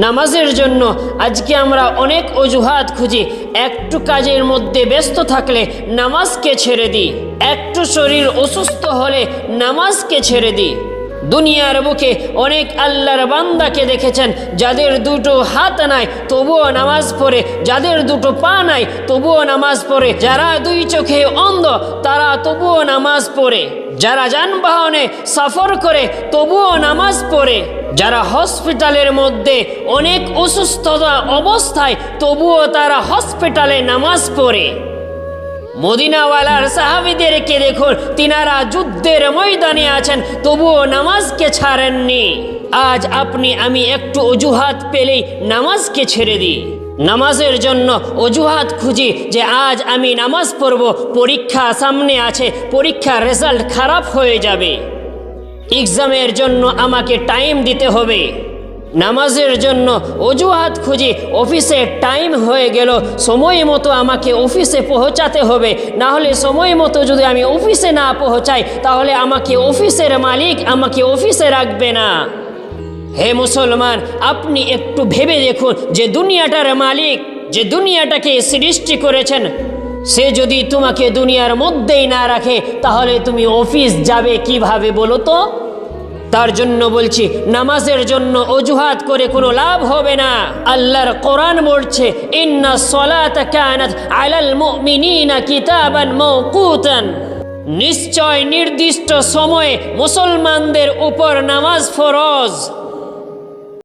নামাজের জন্য আজকে আমরা অনেক অজুহাত খুঁজি। একটু কাজের মধ্যে ব্যস্ত থাকলে নামাজকে ছেড়ে দিই, একটু শরীর অসুস্থ হলে নামাজকে ছেড়ে দিই। দুনিয়ার বুকে অনেক আল্লাহর বান্দাকে দেখেছেন যাদের দুটো হাত নাই তবুও নামাজ পড়ে, যাদের দুটো পা নাই তবুও নামাজ পড়ে, যারা দুই চোখে অন্ধ তারা তবুও নামাজ পড়ে, যারা যানবাহনে সফর করে তবুও নামাজ পড়ে, যারা হসপিটালের মধ্যে অনেক অসুস্থতা অবস্থায় তবুও তারা হসপিটালে নামাজ পড়ে। মদিনাওয়ালার সাহাবীদেরকে দেখুন, তিনারা যুদ্ধের ময়দানে আছেন তবুও নামাজকে ছাড়েননি। আজ আপনি আমি একটু অজুহাত পেলেই নামাজকে ছেড়ে দিই, নামাজের জন্য অজুহাত খুঁজি যে আজ আমি নামাজ পড়ব, পরীক্ষা সামনে আছে, পরীক্ষার রেজাল্ট খারাপ হয়ে যাবে, এক্সামের জন্য আমাকে টাইম দিতে হবে। নামাজের জন্য অজুহাত খুঁজি, অফিসে টাইম হয়ে গেল, সময় মতো আমাকে অফিসে পৌঁছাতে হবে, না হলে সময় মতো যদি আমি অফিসে না পৌঁছাই তাহলে আমাকে অফিসের মালিক আমাকে অফিসে রাখবে না। হে মুসলমান, আপনি একটু ভেবে দেখুন যে দুনিয়াটার মালিক, যে দুনিয়াটাকে সৃষ্টি করেছেন, সে যদি তোমাকে দুনিয়ার মধ্যেই না রাখে তাহলে তুমি অফিস যাবে কিভাবে বলো তো? তার জন্য বলছি, নামাজের জন্য অজুহাত করে কোনো লাভ হবে না। আল্লাহর কোরআন বলছে, ইন্না সলাতা কানাত আলাল মুমিনিনা কিতাবান মাওকুতান, নিশ্চয় নির্দিষ্ট সময়ে মুসলমানদের উপর নামাজ ফরজ।